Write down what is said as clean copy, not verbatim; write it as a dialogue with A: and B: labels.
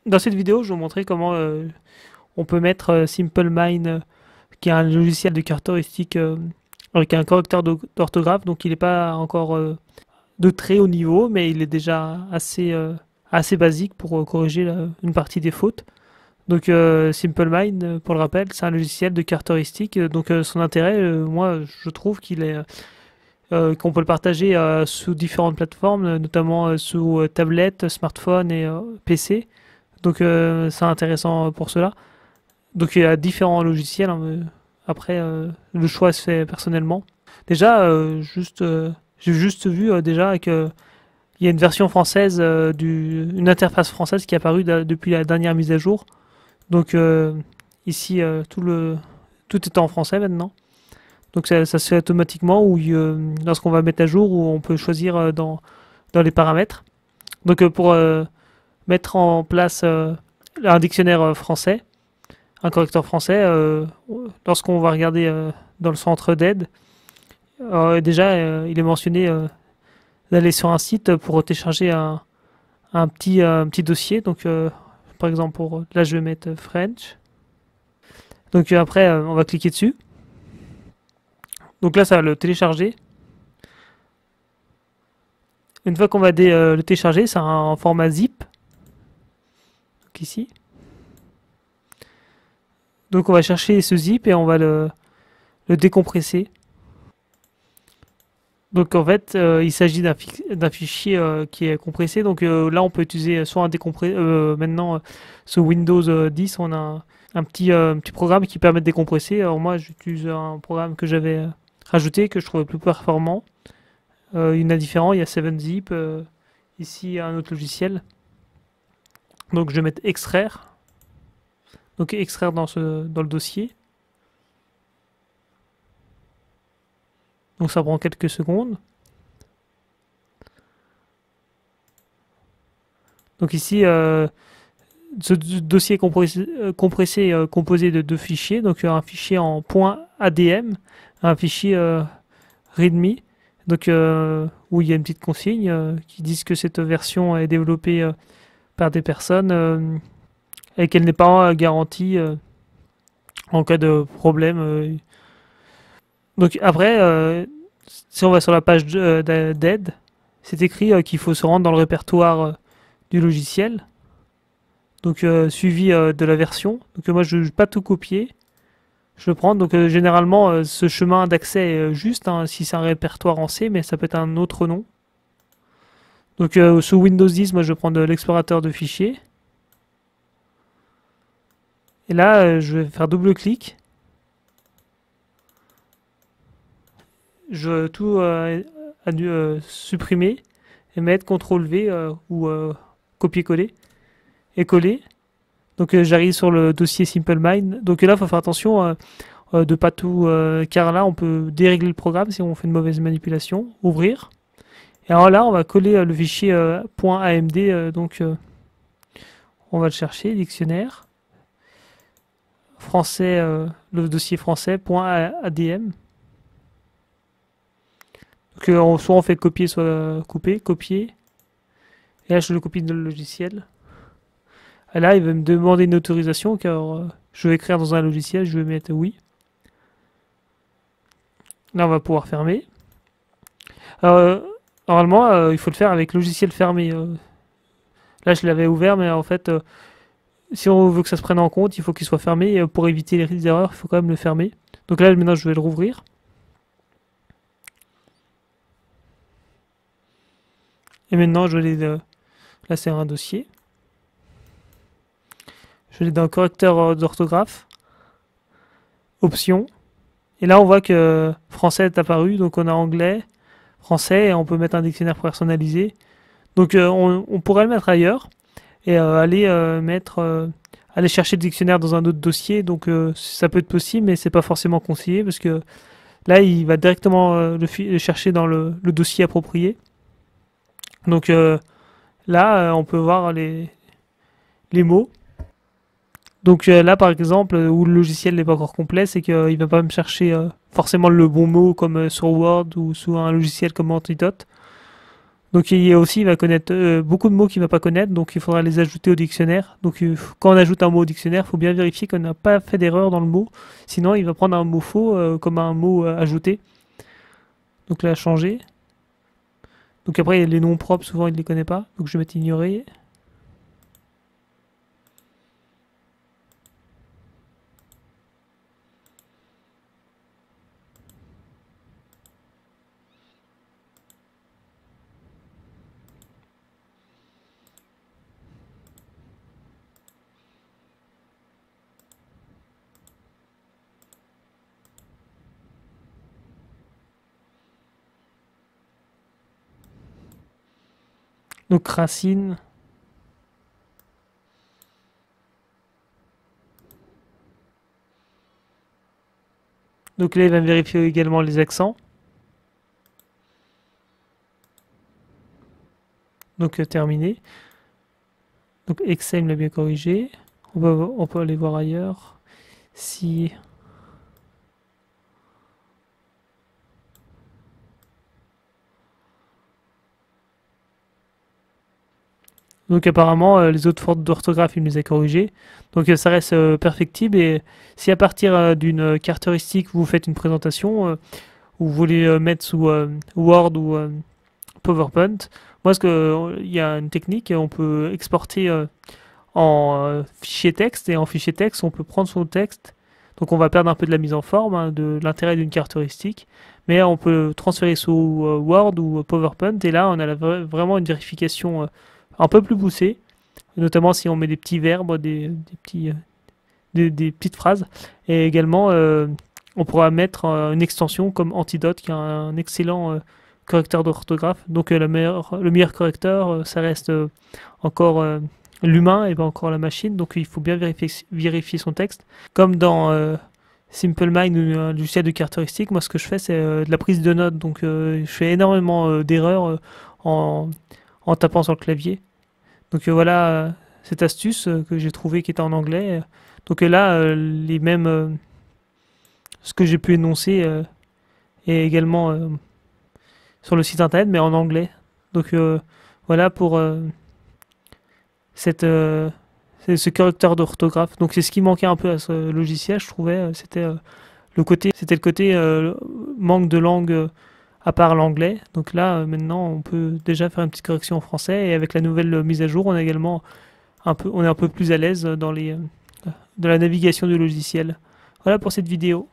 A: Dans cette vidéo, je vais vous montrer comment on peut mettre SimpleMine, qui est un logiciel de caractéristiques avec un correcteur d'orthographe. Donc il n'est pas encore de très haut niveau, mais il est déjà assez basique pour corriger une partie des fautes. Donc SimpleMine, pour le rappel, c'est un logiciel de caractéristiques. Donc son intérêt, moi, je trouve qu'on peut le partager sous différentes plateformes, notamment sous tablette, smartphone et PC. Donc c'est intéressant pour cela. Donc il y a différents logiciels, hein, après le choix se fait personnellement. Déjà, j'ai juste vu déjà que il y a une version française, une interface française qui est apparue depuis la dernière mise à jour. Donc ici tout est en français maintenant. Donc ça se fait automatiquement ou lorsqu'on va mettre à jour, ou on peut choisir dans les paramètres. Donc pour mettre en place un dictionnaire français, un correcteur français, lorsqu'on va regarder dans le centre d'aide, déjà il est mentionné d'aller sur un site pour télécharger un petit dossier. Donc par exemple, là je vais mettre French. Donc après on va cliquer dessus. Donc là ça va le télécharger. Une fois qu'on va le télécharger, c'est en format zip. Donc ici. Donc on va chercher ce zip et on va le décompresser. Donc en fait, il s'agit d'un fichier qui est compressé. Donc là, on peut utiliser soit un décompresseur. Maintenant, sous Windows 10, on a un petit programme qui permet de décompresser. Alors moi, j'utilise un programme que j'avais rajouté, que je trouvais plus performant. Il y en a différents. Il y a 7zip. Ici, il y a un autre logiciel. Donc je vais mettre extraire. Donc extraire dans le dossier. Donc ça prend quelques secondes. Donc ici, ce dossier compressé composé de deux fichiers. Donc un fichier en .adm, un fichier readme. Donc où il y a une petite consigne qui dit que cette version est développée par des personnes et qu'elle n'est pas garantie en cas de problème. Donc après, si on va sur la page d'aide, c'est écrit qu'il faut se rendre dans le répertoire du logiciel, donc suivi de la version. Donc moi je ne vais pas tout copier, je le prends. Donc généralement ce chemin d'accès est juste, hein, si c'est un répertoire en C, mais ça peut être un autre nom. Donc sous Windows 10, moi je vais prendre l'explorateur de fichiers. Et là je vais faire double-clic. Je veux tout supprimer et mettre CTRL-V ou copier-coller et coller. Donc j'arrive sur le dossier SimpleMine. Donc là, il faut faire attention de pas tout, car là, on peut dérégler le programme si on fait une mauvaise manipulation. Ouvrir. Et alors là, on va coller le fichier .amd. Donc on va le chercher, dictionnaire français, le dossier français .adm. Donc soit on fait copier, soit couper, copier. Et là je le copie dans le logiciel. Et là il va me demander une autorisation car je vais écrire dans un logiciel, je vais mettre oui. Là on va pouvoir fermer. Alors, normalement il faut le faire avec logiciel fermé. Là je l'avais ouvert, mais en fait si on veut que ça se prenne en compte, il faut qu'il soit fermé. Et pour éviter les erreurs, il faut quand même le fermer. Donc là maintenant je vais le rouvrir. Et maintenant, je vais aller, là c'est un dossier. Je vais aller dans correcteur d'orthographe, options. Et là, on voit que français est apparu. Donc on a anglais, français, et on peut mettre un dictionnaire personnalisé. Donc on pourrait le mettre ailleurs et aller chercher le dictionnaire dans un autre dossier. Donc ça peut être possible, mais c'est pas forcément conseillé parce que là, il va directement le chercher dans le dossier approprié. Donc là, on peut voir les mots. Donc là, par exemple, où le logiciel n'est pas encore complet, c'est qu'il ne va pas me chercher forcément le bon mot comme sur Word ou sur un logiciel comme Antidote. Donc il va connaître beaucoup de mots qu'il va pas connaître, donc il faudra les ajouter au dictionnaire. Donc quand on ajoute un mot au dictionnaire, il faut bien vérifier qu'on n'a pas fait d'erreur dans le mot. Sinon, il va prendre un mot faux comme un mot ajouté. Donc là, changer. Donc après, les noms propres, souvent, il ne les connaît pas. Donc je vais mettre ignorer. Donc racine. Donc là, il va vérifier également les accents. Donc terminé. Donc Excel l'a bien corrigé. On peut aller voir ailleurs. Si. Donc apparemment, les autres fautes d'orthographe, il me les a corrigées. Donc ça reste perfectible. Et si à partir d'une caractéristique, vous faites une présentation, ou vous voulez mettre sous Word ou PowerPoint, moi, il y a une technique, on peut exporter en fichier texte, et en fichier texte, on peut prendre son texte. Donc on va perdre un peu de la mise en forme, hein, de l'intérêt d'une caractéristique, mais on peut transférer sous Word ou PowerPoint, et là on a vraiment une vérification un peu plus poussée, notamment si on met des petits verbes, des petites phrases, et également on pourra mettre une extension comme Antidote, qui est un excellent correcteur d'orthographe. Donc le meilleur correcteur, ça reste encore l'humain et pas encore la machine, donc il faut bien vérifier son texte. Comme dans Simple Mind ou un logiciel de caractéristiques, moi ce que je fais c'est de la prise de notes, donc je fais énormément d'erreurs en tapant sur le clavier. Donc voilà cette astuce que j'ai trouvée qui était en anglais. Donc là, les mêmes, ce que j'ai pu énoncer est également sur le site internet, mais en anglais. Donc voilà pour cette, ce correcteur d'orthographe. Donc c'est ce qui manquait un peu à ce logiciel, je trouvais. C'était le côté manque de langue à part l'anglais. Donc là, maintenant, on peut déjà faire une petite correction en français. Et avec la nouvelle mise à jour, on est également on est un peu plus à l'aise dans la navigation du logiciel. Voilà pour cette vidéo.